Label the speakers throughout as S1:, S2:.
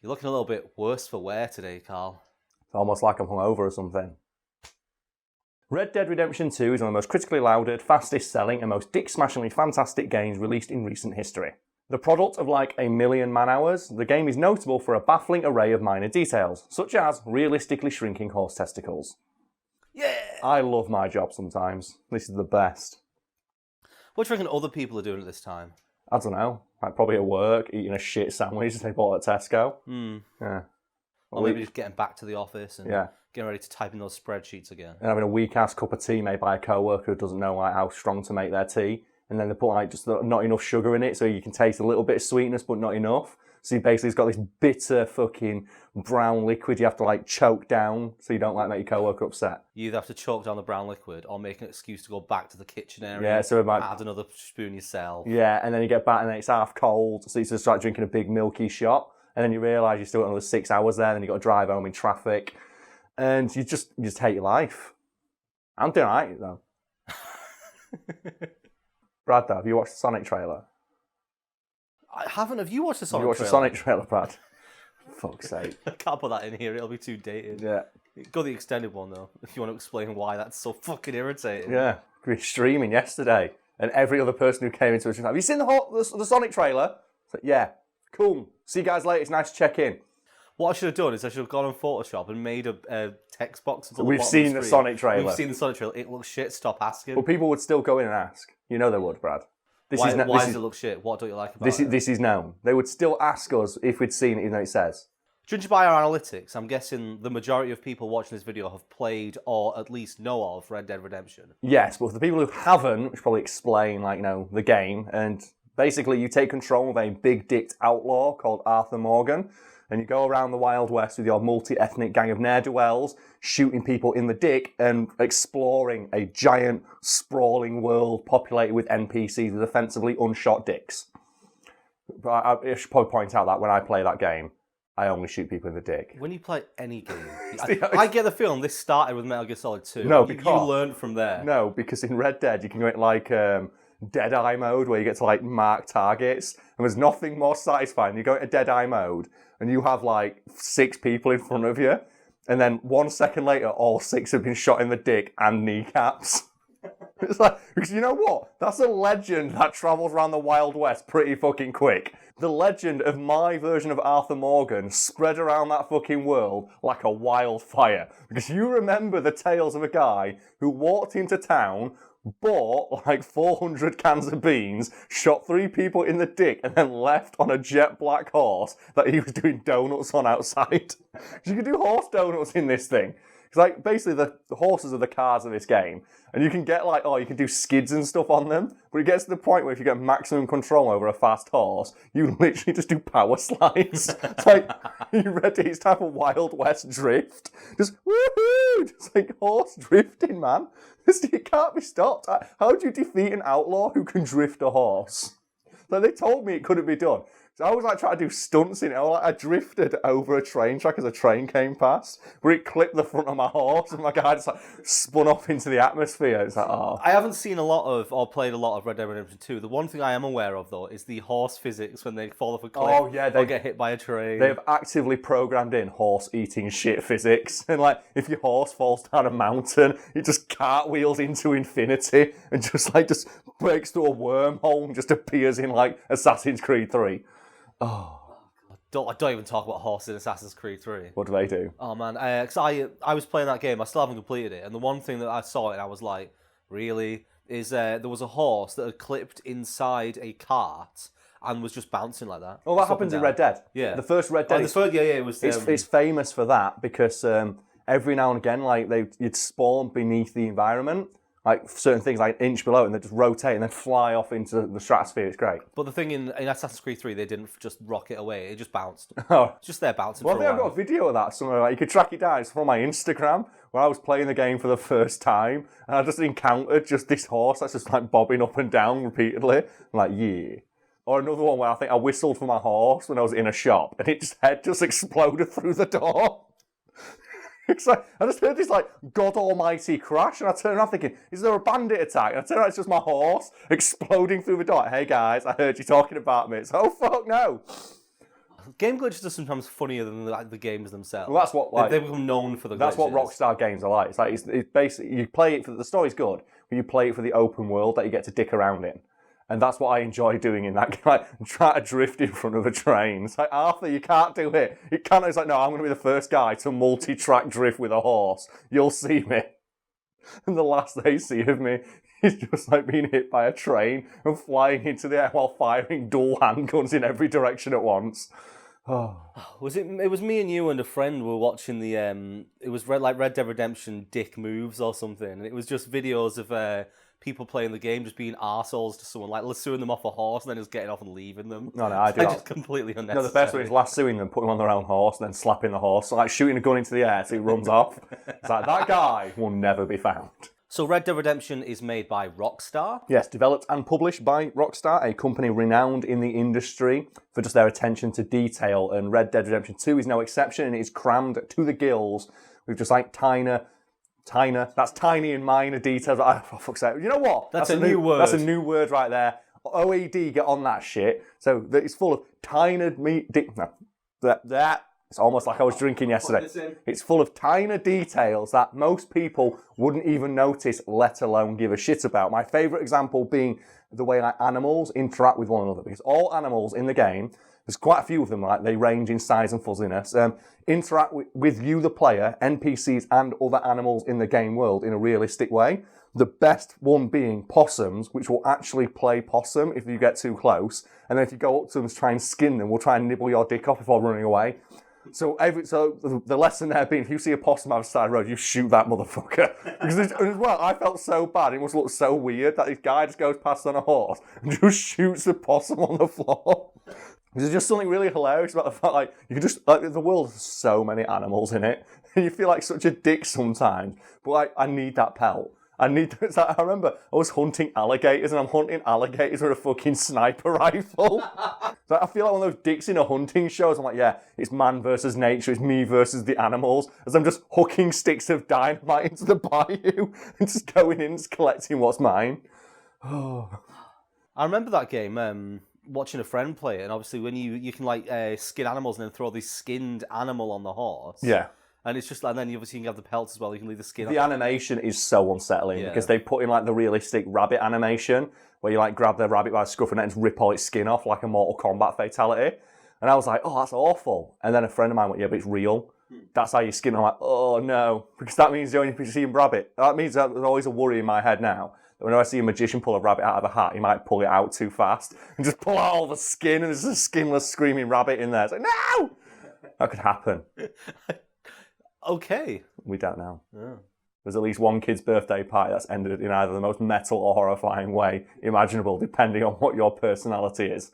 S1: You're looking a little bit worse for wear today, Karl.
S2: It's almost like I'm hungover or something. Red Dead Redemption 2 is one of the most critically lauded, fastest selling and most dick-smashingly fantastic games released in recent history. The product of like 1 million man-hours, the game is notable for a baffling array of minor details, such as realistically shrinking horse testicles.
S1: Yeah!
S2: I love my job sometimes. This is the best.
S1: What do you reckon other people are doing at this time?
S2: I don't know. Like probably at work, eating a shit sandwich they bought at Tesco. Yeah.
S1: Or maybe just getting back to the office and getting ready to type in those spreadsheets again.
S2: And having a weak-ass cup of tea made by a co-worker who doesn't know like how strong to make their tea. And then they put like just not enough sugar in it so you can taste a little bit of sweetness but not enough. So you basically got this bitter fucking brown liquid you have to like choke down so you don't like make your co-worker upset.
S1: You either have to choke down the brown liquid or make an excuse to go back to the kitchen area.
S2: Yeah, so it might
S1: add another spoon yourself.
S2: Yeah, and then you get back and then it's half cold, so you just start drinking a big milky shot, and then you realise you still got another 6 hours there, then you got to drive home in traffic, and you just hate your life. I'm doing alright though. Brad, though, have you watched the Sonic trailer?
S1: I haven't. Have you watched the Sonic trailer?
S2: You watched the Sonic trailer, Brad? Fuck's sake.
S1: I can't put that in here, it'll be too dated.
S2: Yeah.
S1: Go the extended one though, if you want to explain why that's so fucking irritating.
S2: Yeah, we were streaming yesterday, and every other person who came into it was like, have you seen the Sonic trailer? Like, yeah, cool. See you guys later, it's nice to check in.
S1: What I should have done is I should have gone on Photoshop and made a text box.
S2: We've seen the Sonic trailer.
S1: We've seen the Sonic trailer. It looks shit. Stop asking.
S2: Well, people would still go in and ask. You know they would, Brad.
S1: Why does it look shit? What don't you like about it?
S2: This is known. They would still ask us if we'd seen it, even though it says.
S1: Judging by our analytics, I'm guessing the majority of people watching this video have played or at least know of Red Dead Redemption.
S2: Yes, but for the people who haven't, we should probably explain, like, you know, the game. And basically, you take control of a big-dicked outlaw called Arthur Morgan, and you go around the Wild West with your multi-ethnic gang of ne'er-do-wells, shooting people in the dick and exploring a giant, sprawling world populated with NPCs with offensively unshot dicks. But I should probably point out that when I play that game, I only shoot people in the dick.
S1: When you play any game, I get the feeling this started with Metal Gear Solid 2.
S2: No, because
S1: you learned from there.
S2: No, because in Red Dead you can go in like Deadeye mode where you get to like mark targets, and there's nothing more satisfying. You go into Deadeye mode and you have like 6 people in front of you, and then 1 second later, all 6 have been shot in the dick and kneecaps. It's like, because you know what? That's a legend that travels around the Wild West pretty fucking quick. The legend of my version of Arthur Morgan spread around that fucking world like a wildfire. Because you remember the tales of a guy who walked into town, bought like 400 cans of beans, shot 3 people in the dick, and then left on a jet black horse that he was doing donuts on outside. You can do horse donuts in this thing. It's like, basically, the horses are the cars of this game. And you can get, like, you can do skids and stuff on them. But it gets to the point where if you get maximum control over a fast horse, you literally just do power slides. It's like, you ready? It's type of Wild West drift. Just, woohoo! It's like horse drifting, man. It can't be stopped. How do you defeat an outlaw who can drift a horse? Like, they told me it couldn't be done. So I was like trying to do stunts in it. I drifted over a train track as a train came past, where it clipped the front of my horse, and my guy just like spun off into the atmosphere. It's like, oh.
S1: I haven't seen a lot of, or played a lot of Red Dead Redemption 2. The one thing I am aware of, though, is the horse physics when they fall off a cliff or get hit by a train.
S2: They've actively programmed in horse eating shit physics. And like, if your horse falls down a mountain, it just cartwheels into infinity and just breaks through a wormhole and just appears in like Assassin's Creed 3. Oh.
S1: I don't even talk about horses in Assassin's Creed 3.
S2: What do they do?
S1: Oh man, because I was playing that game, I still haven't completed it, and the one thing that I saw and I was like, really? Is there was a horse that had clipped inside a cart and was just bouncing like that.
S2: Oh, that happens in Red Dead.
S1: Yeah.
S2: The first Red Dead.
S1: It was.
S2: It's famous for that because every now and again, like you'd spawn beneath the environment. Like certain things like an inch below, and they just rotate and then fly off into the stratosphere. It's great.
S1: But the thing in Assassin's Creed 3, they didn't just rocket away. It just bounced.
S2: Oh.
S1: It's just there bouncing
S2: Well,
S1: for
S2: I think
S1: a while.
S2: I've got a video of that somewhere. Like, you could track it down. It's from my Instagram, where I was playing the game for the first time, and I just encountered just this horse that's just like bobbing up and down repeatedly. I'm like, yeah. Or another one where I think I whistled for my horse when I was in a shop, and its head just exploded through the door. It's like, I just heard this like God Almighty crash, and I turned around thinking, is there a bandit attack? And I turned around, it's just my horse exploding through the door. Hey guys, I heard you talking about me. It's oh fuck no.
S1: Game glitches are sometimes funnier than like the games themselves.
S2: Well, that's what like
S1: they become known for the.
S2: That's
S1: glitches.
S2: what Rockstar games are like. It's basically you play it for the story's good, but you play it for the open world that you get to dick around in. And that's what I enjoy doing in that game. Like, try to drift in front of a train. It's like, Arthur, you can't do it. It's like, no, I'm going to be the first guy to multi-track drift with a horse. You'll see me. And the last they see of me is just like being hit by a train and flying into the air while firing dual handguns in every direction at once. Oh.
S1: It was me and you and a friend were watching the it was Red Dead Redemption Dick Moves or something, and it was just videos of people playing the game just being arseholes to someone, like lassoing them off a horse and then just getting off and leaving them.
S2: No, I do that.
S1: Just completely unnecessary.
S2: No, the best one is lassoing them, putting them on their own horse, and then slapping the horse, like shooting a gun into the air so he runs off. It's like, that guy will never be found.
S1: So Red Dead Redemption is made by Rockstar?
S2: Yes, developed and published by Rockstar, a company renowned in the industry for just their attention to detail, and Red Dead Redemption 2 is no exception, and it is crammed to the gills with just like tiny and minor details. For fuck's sake. You know what?
S1: That's a new word.
S2: That's a new word right there. OAD, get on that shit. So it's full of it's almost like I was drinking yesterday. It's full of tiny details that most people wouldn't even notice, let alone give a shit about. My favourite example being the way like animals interact with one another, because all animals in the game, there's quite a few of them, like they range in size and fuzziness, interact with you, the player, NPCs and other animals in the game world in a realistic way. The best one being possums, which will actually play possum if you get too close. And then if you go up to them and try and skin them, will try and nibble your dick off before running away. So the lesson there being, if you see a possum outside the road, you shoot that motherfucker. Because as well, I felt so bad. It must look so weird that this guy just goes past on a horse and just shoots the possum on the floor. There's just something really hilarious about the fact, like, you can just, like, the world has so many animals in it, and you feel like such a dick sometimes. But like, I need that pelt. It's like, I remember I was hunting alligators, and I'm hunting alligators with a fucking sniper rifle. So I feel like one of those dicks in a hunting shows. I'm like, yeah, it's man versus nature, it's me versus the animals, as I'm just hooking sticks of dynamite into the bayou and just going in and just collecting what's mine. Oh.
S1: I remember that game, watching a friend play it, and obviously when you can like skin animals and then throw this skinned animal on the horse.
S2: Yeah.
S1: And it's just like, and then obviously you can have the pelts as well, you can leave the skin.
S2: The animation is so unsettling because they put in like the realistic rabbit animation where you like grab the rabbit by the scruff and then just rip all its skin off like a Mortal Kombat fatality. And I was like, oh, that's awful. And then a friend of mine went, yeah, but it's real. That's how you skin. I'm like, oh no, because that means you only see a rabbit. That means that there's always a worry in my head now that whenever I see a magician pull a rabbit out of a hat, he might pull it out too fast and just pull out all the skin and there's a skinless screaming rabbit in there. It's like, no! That could happen.
S1: Okay.
S2: We don't know.
S1: Yeah.
S2: There's at least one kid's birthday party that's ended in either the most metal or horrifying way imaginable, depending on what your personality is.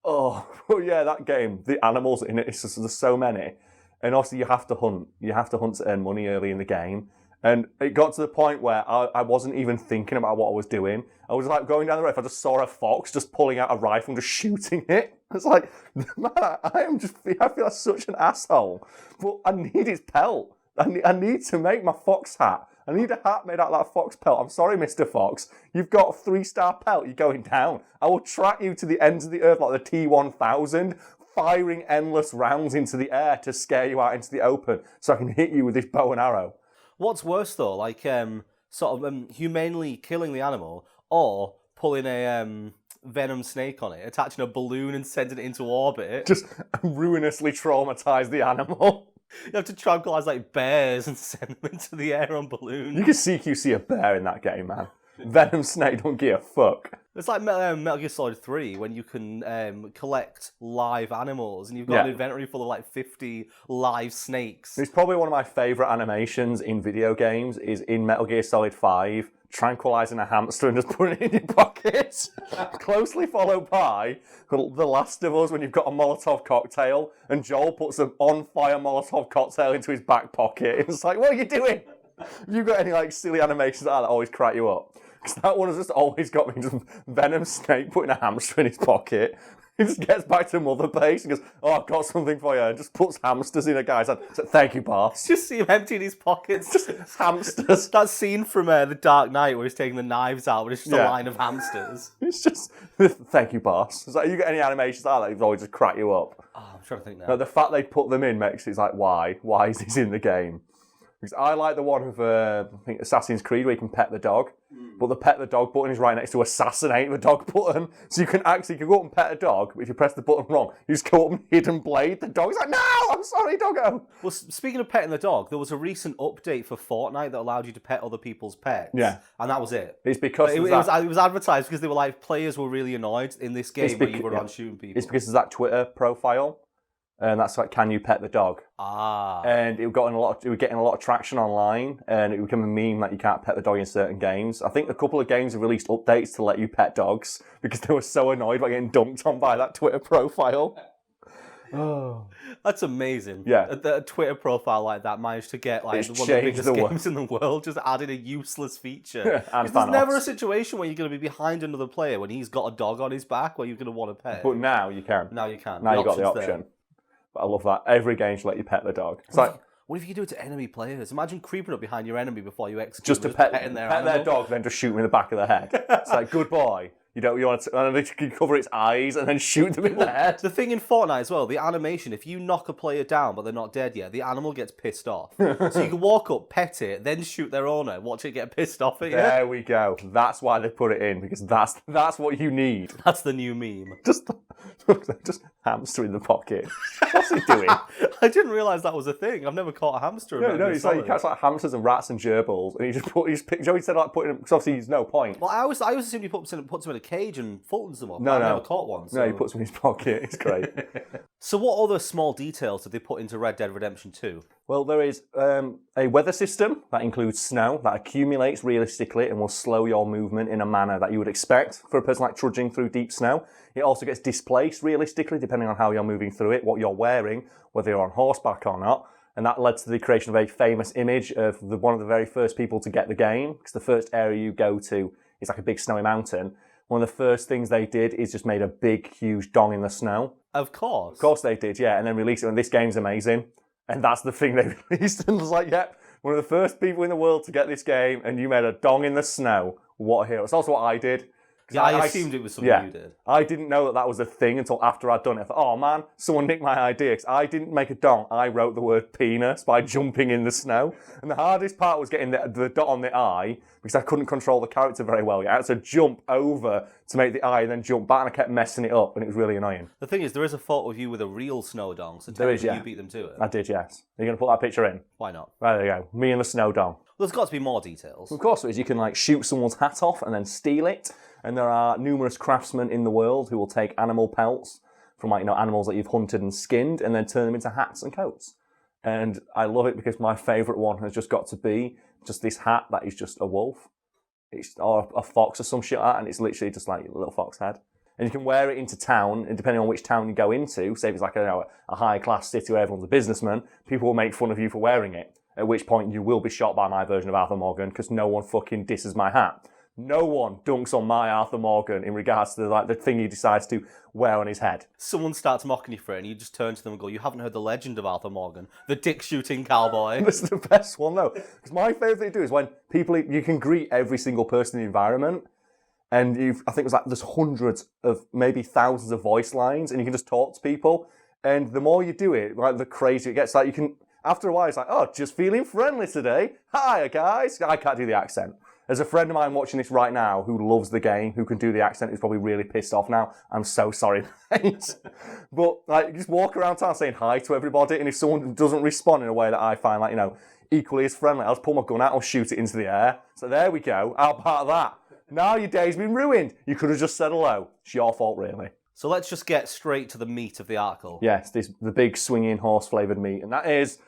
S2: Oh, well, yeah, that game, the animals in it, there's so many. And also you have to hunt. You have to hunt to earn money early in the game. And it got to the point where I wasn't even thinking about what I was doing. I was like going down the road, I just saw a fox just pulling out a rifle and just shooting it. I was like, man, I feel like such an asshole. But I need his pelt. I need to make my fox hat. I need a hat made out of that fox pelt. I'm sorry, Mr. Fox. You've got a 3-star pelt. You're going down. I will track you to the ends of the earth like the T-1000, firing endless rounds into the air to scare you out into the open so I can hit you with this bow and arrow.
S1: What's worse though, like humanely killing the animal or pulling a venom snake on it, attaching a balloon and sending it into orbit.
S2: Just ruinously traumatize the animal.
S1: You have to tranquilize like bears and send them into the air on balloons.
S2: You can CQC a bear in that game, man. Venom snake don't give a fuck.
S1: It's like Metal Gear Solid 3 when you can collect live animals and you've got an inventory full of like 50 live snakes.
S2: It's probably one of my favourite animations in video games is in Metal Gear Solid 5, tranquilizing a hamster and just putting it in your pocket. Closely followed by The Last of Us when you've got a Molotov cocktail and Joel puts an on-fire Molotov cocktail into his back pocket. It's like, what are you doing? Have you got any like silly animations like that always crack you up? Because that one has just always got me just Venom Snake putting a hamster in his pocket. He just gets back to Mother Base and goes, oh, I've got something for you. And just puts hamsters in a guy's hand. So, thank you, boss.
S1: Just see him emptying his pockets.
S2: Just hamsters.
S1: That scene from The Dark Knight where he's taking the knives out, but it's just a line of hamsters.
S2: It's just, thank you, boss. It's like, you got any animations like that, they've always just crack you up.
S1: Oh, I'm trying to think now.
S2: But the fact they put them in makes it like, why? Why is this in the game? Because I like the one with I think Assassin's Creed where you can pet the dog, but the pet the dog button is right next to assassinate the dog button. So you can go up and pet a dog, but if you press the button wrong, you just go up and hidden blade the dog. It's like, no, I'm sorry, doggo.
S1: Well, speaking of petting the dog, there was a recent update for Fortnite that allowed you to pet other people's pets.
S2: Yeah.
S1: And that was it.
S2: It's because
S1: it was advertised because they were like, players were really annoyed in this game where you were on shooting people.
S2: It's because there's that Twitter profile. And that's like, can you pet the dog? And it was getting a lot of traction online, and it became a meme that you can't pet the dog in certain games. I think a couple of games have released updates to let you pet dogs because they were so annoyed by getting dunked on by that Twitter profile.
S1: Oh, that's amazing.
S2: Yeah,
S1: a Twitter profile like that managed to get like one of the biggest games in the world, just adding a useless feature.
S2: And
S1: there's never a situation where you're going to be behind another player when he's got a dog on his back where you're going to want to pet.
S2: But now you can.
S1: Now you can.
S2: Now you got the option. But I love that. Every game should let you pet the dog. It's like,
S1: what if you do it to enemy players? Imagine creeping up behind your enemy before you execute
S2: just to pet their dog, then just shoot them in the back of the head. It's like, good boy. You want to, and then you can cover its eyes and then shoot them in the head.
S1: The thing in Fortnite as well, the animation, if you knock a player down but they're not dead yet, the animal gets pissed off. So you can walk up, pet it, then shoot their owner, watch it get pissed off at you.
S2: There we go. That's why they put it in, because that's what you need.
S1: That's the new meme.
S2: Just hamster in the pocket. What's he doing?
S1: I didn't realise that was a thing. I've never caught a hamster.
S2: No, it's like you catch like hamsters and rats and gerbils, and Joey said like putting them, because obviously there's no point.
S1: Well, I always assumed he puts them in a cage and folds them up.
S2: No.
S1: I've never caught one. So.
S2: No, he puts them in his pocket. It's great.
S1: So what other small details did they put into Red Dead Redemption 2?
S2: Well, there is a weather system that includes snow that accumulates realistically and will slow your movement in a manner that you would expect for a person like trudging through deep snow. It also gets displaced realistically depending on how you're moving through it, what you're wearing, whether you're on horseback or not. And that led to the creation of a famous image of one of the very first people to get the game, because the first area you go to is like a big snowy mountain. One of the first things they did is just made a big, huge dong in the snow.
S1: Of course.
S2: Of course they did, yeah, and then released it, and this game's amazing. And that's the thing they released, and was like, yep, one of the first people in the world to get this game, and you made a dong in the snow. What a hero. It's also what I did.
S1: Yeah, I assumed it was something you did.
S2: I didn't know that was a thing until after I'd done it. I thought, oh man, someone nicked my idea. Because I didn't make a dong. I wrote the word penis by jumping in the snow. And the hardest part was getting the dot on the I, because I couldn't control the character very well yet. I had to jump over to make the I and then jump back, and I kept messing it up, and it was really annoying.
S1: The thing is, there is a photo of you with a real snow dong, so
S2: there is, yeah.
S1: You beat them to it.
S2: I did, yes. Are you going to put that picture in?
S1: Why not?
S2: Right, there you go. Me and the snow dong.
S1: There's got to be more details.
S2: Of course there is. You can like shoot someone's hat off and then steal it. And there are numerous craftsmen in the world who will take animal pelts from animals that you've hunted and skinned and then turn them into hats and coats. And I love it because my favourite one has just got to be just this hat that is just a wolf. Or a fox or some shit like that, and it's literally just like a little fox head. And you can wear it into town, and depending on which town you go into, say if it's like a high-class city where everyone's a businessman, people will make fun of you for wearing it. At which point you will be shot by my version of Arthur Morgan, because no one fucking disses my hat. No one dunks on my Arthur Morgan in regards to the thing he decides to wear on his head.
S1: Someone starts mocking you for it, and you just turn to them and go, "You haven't heard the legend of Arthur Morgan, the dick-shooting cowboy."
S2: That's the best one, though. Because my favourite thing to do is when you can greet every single person in the environment, and I think it was like there's hundreds of, maybe thousands of voice lines, and you can just talk to people. And the more you do it, like the crazier it gets. Like you can, after a while, it's like, oh, just feeling friendly today. Hi, guys. I can't do the accent. There's a friend of mine watching this right now who loves the game, who can do the accent, who's probably really pissed off now. I'm so sorry, mate. But like, just walk around town saying hi to everybody, and if someone doesn't respond in a way that I find equally as friendly, I'll just pull my gun out or shoot it into the air. So there we go. How about that? Now your day's been ruined. You could have just said hello. It's your fault, really.
S1: So let's just get straight to the meat of the article.
S2: Yes, the big swinging horse-flavoured meat, and that is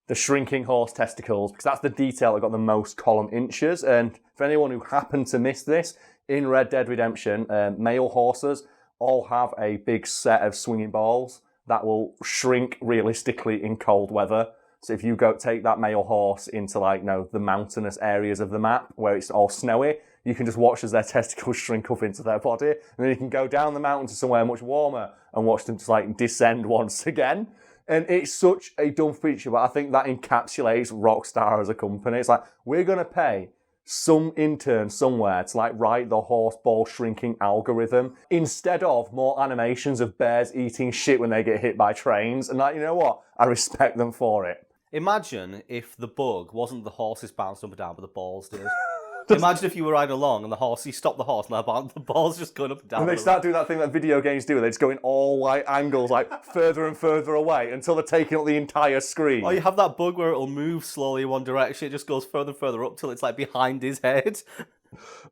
S2: the shrinking horse testicles, because that's the detail that got the most column inches. And for anyone who happened to miss this, in Red Dead Redemption, male horses all have a big set of swinging balls that will shrink realistically in cold weather. So if you take that male horse into the mountainous areas of the map where it's all snowy, you can just watch as their testicles shrink up into their body, and then you can go down the mountain to somewhere much warmer and watch them just descend once again. And it's such a dumb feature, but I think that encapsulates Rockstar as a company. It's like, we're going to pay some intern somewhere to like write the horse ball shrinking algorithm instead of more animations of bears eating shit when they get hit by trains. And like, you know what? I respect them for it.
S1: Imagine if the bug wasn't the horses bouncing up and down, but the balls did. Imagine if you were riding along and you stop the horse and the ball's just going up and down.
S2: And they start doing that thing that video games do, where they just go in all like angles, like further and further away until they're taking up the entire screen.
S1: Or you have that bug where it'll move slowly in one direction, it just goes further and further up till it's like behind his head.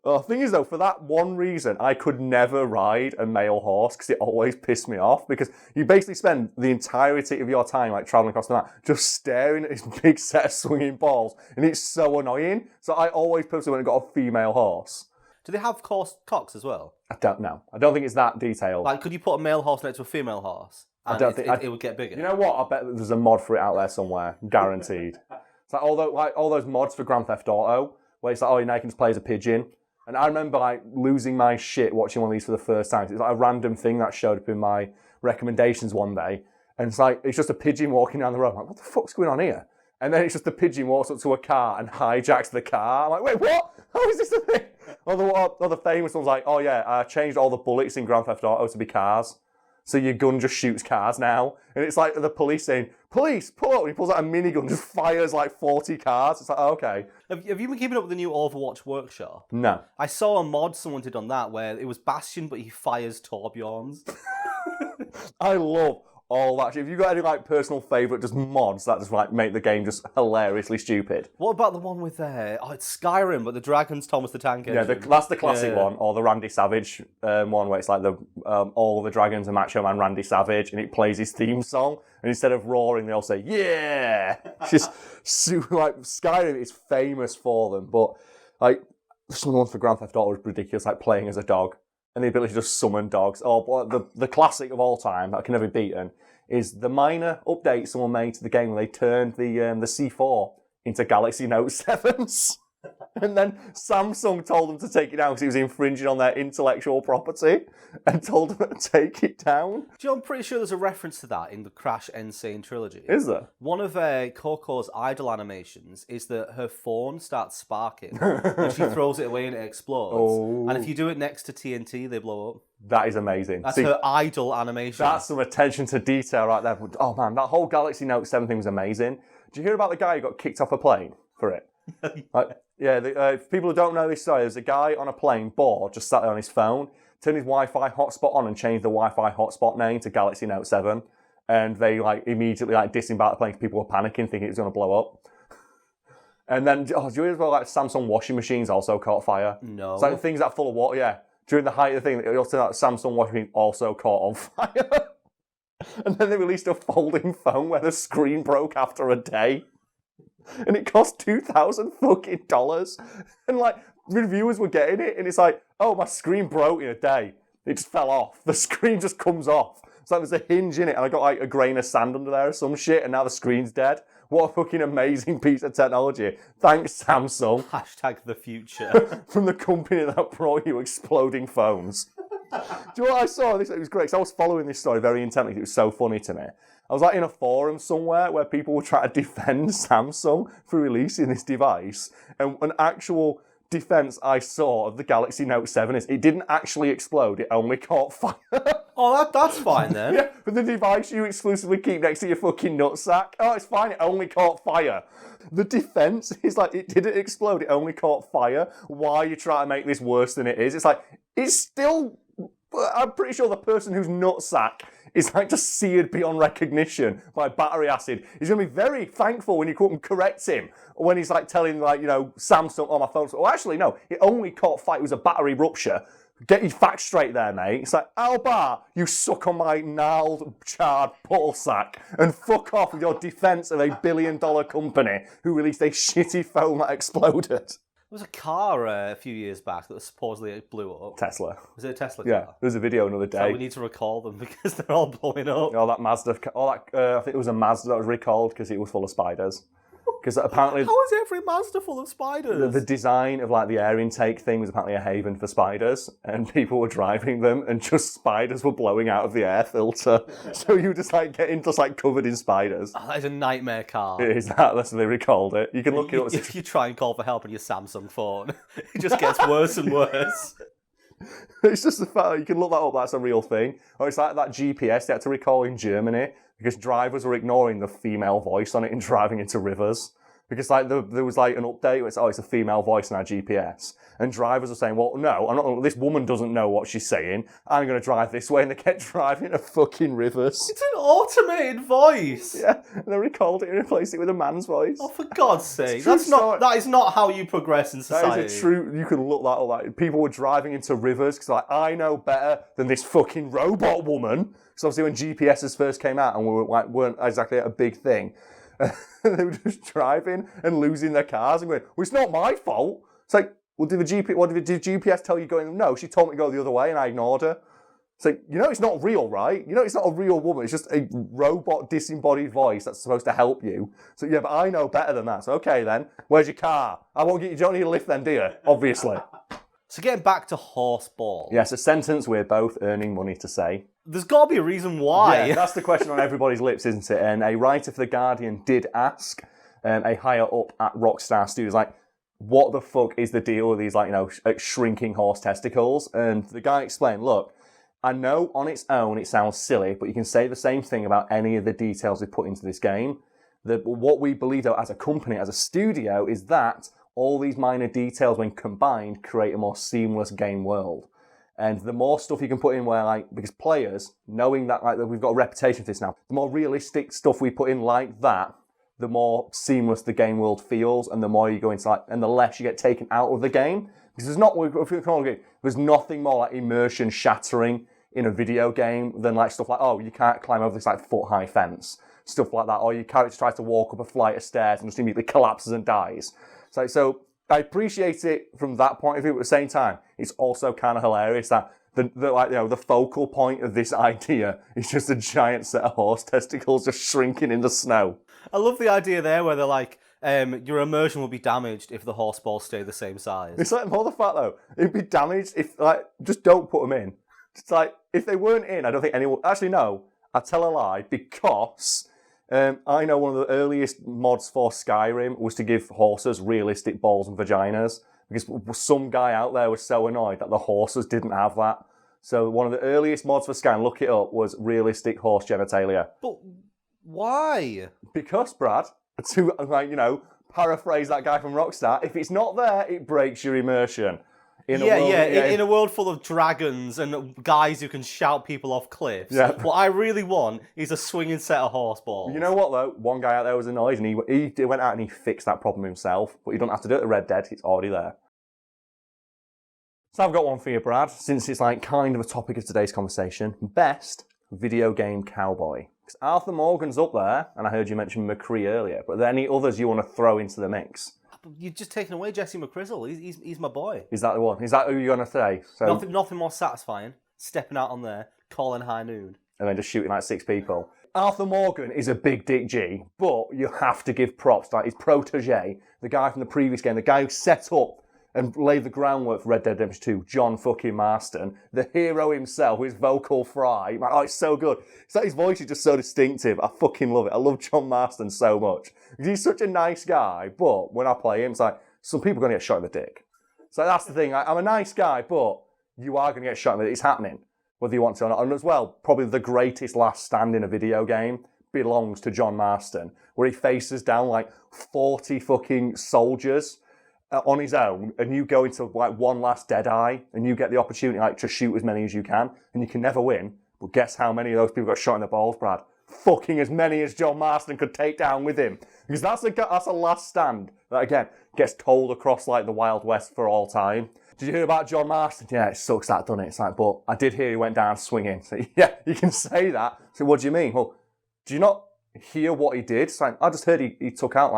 S2: The thing is though, for that one reason, I could never ride a male horse because it always pissed me off, because you basically spend the entirety of your time like travelling across the map just staring at his big set of swinging balls, and it's so annoying. So I always personally went and got a female horse.
S1: Do they have cocks as well?
S2: I don't know. I don't think it's that detailed.
S1: Like, could you put a male horse next to a female horse? And it would get bigger.
S2: You know what? I bet there's a mod for it out there somewhere, guaranteed. It's like all those mods for Grand Theft Auto, where it's like, oh, you can just play as a pigeon. And I remember like losing my shit watching one of these for the first time. It's like a random thing that showed up in my recommendations one day. And it's just a pigeon walking down the road. I'm like, what the fuck's going on here? And then it's just the pigeon walks up to a car and hijacks the car. I'm like, wait, what? How is this a thing? Or the famous one's like, oh yeah, I changed all the bullets in Grand Theft Auto to be cars. So your gun just shoots cars now. And it's like the police saying, police, pull up. And he pulls out a minigun and just fires like 40 cars. It's like, oh, okay.
S1: Have you been keeping up with the new Overwatch workshop?
S2: No.
S1: I saw a mod someone did on that where it was Bastion, but he fires Torbjorns.
S2: I love all that shit. If you've got any like personal favourite just mods that just like make the game just hilariously stupid.
S1: What about the one with it's Skyrim, but the dragon's Thomas the Tank Engine?
S2: Yeah, that's the classic one, or the Randy Savage one where it's like all the dragons are Macho Man Randy Savage, and it plays his theme song, and instead of roaring, they all say yeah. It's just super, like Skyrim is famous for them, but like some of the ones for Grand Theft Auto is ridiculous, like playing as a dog. And the ability to just summon dogs. Or the classic of all time that can never be beaten is the minor update someone made to the game where they turned the C4 into Galaxy Note 7s. And then Samsung told them to take it down because it was infringing on their intellectual property, and told them to take it down.
S1: Do you know, I'm pretty sure there's a reference to that in the Crash Insane trilogy.
S2: Is there?
S1: One of Coco's idle animations is that her phone starts sparking, and she throws it away and it explodes.
S2: Oh.
S1: And if you do it next to TNT, they blow up.
S2: That is amazing.
S1: That's her idle animation.
S2: That's some attention to detail right there. Oh man, that whole Galaxy Note 7 thing was amazing. Did you hear about the guy who got kicked off a plane for it? If people who don't know this story, there's a guy on a plane bored, just sat there on his phone, turned his Wi-Fi hotspot on and changed the Wi-Fi hotspot name to Galaxy Note 7. And they immediately disembarked the plane because people were panicking, thinking it was going to blow up. And then, do you hear as well, Samsung washing machines also caught fire?
S1: No.
S2: It's things that are full of water, yeah. During the height of the thing, it also turned out Samsung washing machine also caught on fire. And then they released a folding phone where the screen broke after a day. And it cost $2,000 fucking dollars. And reviewers were getting it, and it's like, oh, my screen broke in a day. It just fell off. The screen just comes off. It's like there's a hinge in it, and I got a grain of sand under there or some shit, and now the screen's dead. What a fucking amazing piece of technology. Thanks, Samsung.
S1: Hashtag the future.
S2: From the company that brought you exploding phones. Do you know what I saw? It was great, because I was following this story very intently. It was so funny to me. I was in a forum somewhere where people were trying to defend Samsung for releasing this device, and an actual defense I saw of the Galaxy Note 7 is it didn't actually explode, it only caught fire.
S1: Oh, that's fine then.
S2: Yeah, but the device you exclusively keep next to your fucking nutsack, oh, it's fine, it only caught fire. The defense is it didn't explode, it only caught fire. Why are you trying to make this worse than it is? It's still, I'm pretty sure the person whose nutsack is just seared beyond recognition by battery acid. He's going to be very thankful when you come and correct him. When he's telling Samsung, oh, my phone's... Oh, actually, no, it only caught fire. It was a battery rupture. Get your facts straight there, mate. It's Albar, you suck on my gnarled, charred ball sack and fuck off with your defense of a billion-dollar company who released a shitty phone that exploded.
S1: There was a car a few years back that was supposedly blew up.
S2: Tesla.
S1: Was it a Tesla car?
S2: Yeah, there was a video another day.
S1: So we need to recall them because they're all blowing up.
S2: That Mazda, I think it was a Mazda that was recalled because it was full of spiders. Because apparently...
S1: How is every Mazda full of spiders?
S2: The design of like the air intake thing was apparently a haven for spiders, and people were driving them, and just spiders were blowing out of the air filter. So you just like get into like covered in spiders.
S1: Oh, that is a nightmare car.
S2: It is that. That's what they recalled it. You can look it up.
S1: If you try and call for help on your Samsung phone, it just gets worse and worse.
S2: It's just the fact that you can look that up. That's a real thing. Or it's like that GPS they had to recall in Germany because drivers were ignoring the female voice on it and driving into rivers. Because like there was like an update where it's a female voice in our GPS, and drivers are saying, well, no, I'm not. This woman doesn't know what she's saying. I'm going to drive this way, and they kept driving into fucking rivers.
S1: It's an automated voice.
S2: Yeah, and they recalled it and replaced it with a man's voice.
S1: Oh, for God's sake!
S2: That
S1: is not how you progress in society.
S2: That is a true. You can look that up. Like people were driving into rivers because like I know better than this fucking robot woman. So obviously when GPSs first came out and weren't exactly a big thing. They were just driving and losing their cars and going, well, it's not my fault. It's like, well, did GPS tell you going? No, she told me to go the other way and I ignored her. It's like, it's not real, right? It's not a real woman. It's just a robot disembodied voice that's supposed to help you. So yeah, but I know better than that. So okay then, where's your car? You don't need a lift then, do you? Obviously.
S1: So getting back to horseball.
S2: Yes, a sentence we're both earning money to say.
S1: There's got to be a reason why.
S2: Yeah, that's the question on everybody's lips, isn't it? And a writer for The Guardian did ask a higher up at Rockstar Studios, like, what the fuck is the deal with these, shrinking horse testicles? And the guy explained, look, I know on its own it sounds silly, but you can say the same thing about any of the details we put into this game. What we believe, though, as a company, as a studio, is that all these minor details, when combined, create a more seamless game world. And the more stuff you can put in where, because players, knowing that, that we've got a reputation for this now, the more realistic stuff we put in like that, the more seamless the game world feels, and the more you go into, and the less you get taken out of the game. Because there's nothing more like immersion shattering in a video game than, stuff like, oh, you can't climb over this, foot-high fence. Stuff like that. Or your character tries to walk up a flight of stairs and just immediately collapses and dies. So I appreciate it from that point of view, but at the same time, it's also kind of hilarious that the focal point of this idea is just a giant set of horse testicles just shrinking in the snow.
S1: I love the idea there where they're like, your immersion will be damaged if the horse balls stay the same size.
S2: It's more the fact though, it'd be damaged if just don't put them in. It's if they weren't in, I don't think anyone. Actually, no, I tell a lie because. I know one of the earliest mods for Skyrim was to give horses realistic balls and vaginas because some guy out there was so annoyed that the horses didn't have that. So one of the earliest mods for Skyrim, look it up, was realistic horse genitalia.
S1: But why?
S2: Because, Brad, to paraphrase that guy from Rockstar, if it's not there, it breaks your immersion. In
S1: a world full of dragons and guys who can shout people off cliffs. Yeah. What I really want is a swinging set of horse balls.
S2: You know what, though? One guy out there was annoyed, and he went out and he fixed that problem himself. But you don't have to do it at Red Dead. It's already there. So I've got one for you, Brad, since it's kind of a topic of today's conversation. Best video game cowboy. Because Arthur Morgan's up there, and I heard you mention McCree earlier. But are there any others you want to throw into the mix?
S1: You've just taken away Jesse McChrystal. He's my boy.
S2: Is that the one? Is that who you're going to say? So,
S1: nothing more satisfying. Stepping out on there, calling high noon.
S2: And then just shooting 6 people. Arthur Morgan is a big dick G, but you have to give props to his protege, the guy from the previous game, the guy who set up and laid the groundwork for Red Dead Redemption 2, John fucking Marston, the hero himself, his vocal fry. It's so good. His voice is just so distinctive. I fucking love it. I love John Marston so much. He's such a nice guy, but when I play him, it's some people are going to get shot in the dick. So that's the thing. I'm a nice guy, but you are going to get shot in the dick. It's happening, whether you want to or not. And as well, probably the greatest last stand in a video game belongs to John Marston, where he faces down 40 fucking soldiers on his own, and you go into one last dead eye, and you get the opportunity to shoot as many as you can, and you can never win. But guess how many of those people got shot in the balls, Brad? Fucking as many as John Marston could take down with him, because that's a last stand that again gets told across the Wild West for all time. Did you hear about John Marston? Yeah, it sucks that, doesn't it? It's but I did hear he went down swinging. So yeah, you can say that. So what do you mean? Well, do you not hear what he did? It's I just heard he took out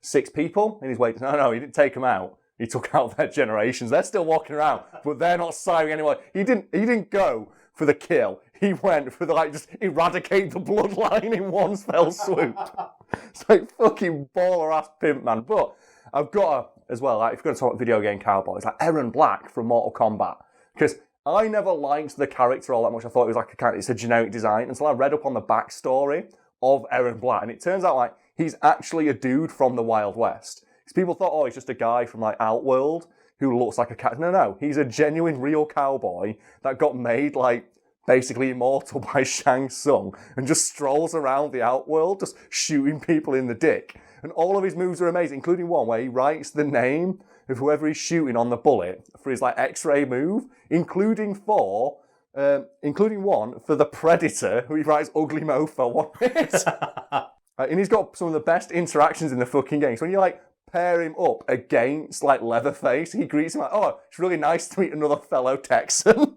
S2: 6 people in his way. No, he didn't take them out. He took out their generations. They're still walking around, but they're not siring anyway. He didn't go for the kill. he went for the, like, just eradicate the bloodline in one fell swoop. It's like fucking baller-ass pimp, man. But I've got to, as well, like, if you're going to talk about video game cowboys, like Aaron Black from Mortal Kombat. Because I never liked the character all that much. I thought it was like it's a generic design until I read up on the backstory of Aaron Black. And it turns out, like, he's actually a dude from the Wild West. Because people thought, oh, he's just a guy from, like, Outworld who looks like a cat. No, he's a genuine, real cowboy that got made, like, basically immortal by Shang Tsung and just strolls around the Outworld just shooting people in the dick. And all of his moves are amazing, including one where he writes the name of whoever he's shooting on the bullet for his, like, X-ray move, including one for the Predator, who he writes Ugly Mofo on it. And he's got some of the best interactions in the fucking game. So when you, like, pair him up against, like, Leatherface, he greets him like, oh, it's really nice to meet another fellow Texan.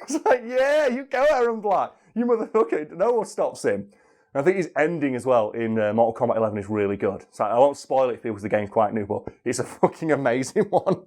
S2: It's like, yeah, you go, Aaron Black. You motherfucker. No one stops him. And I think his ending as well in Mortal Kombat 11 is really good. So I won't spoil it if it was the game's quite new, but it's a fucking amazing one.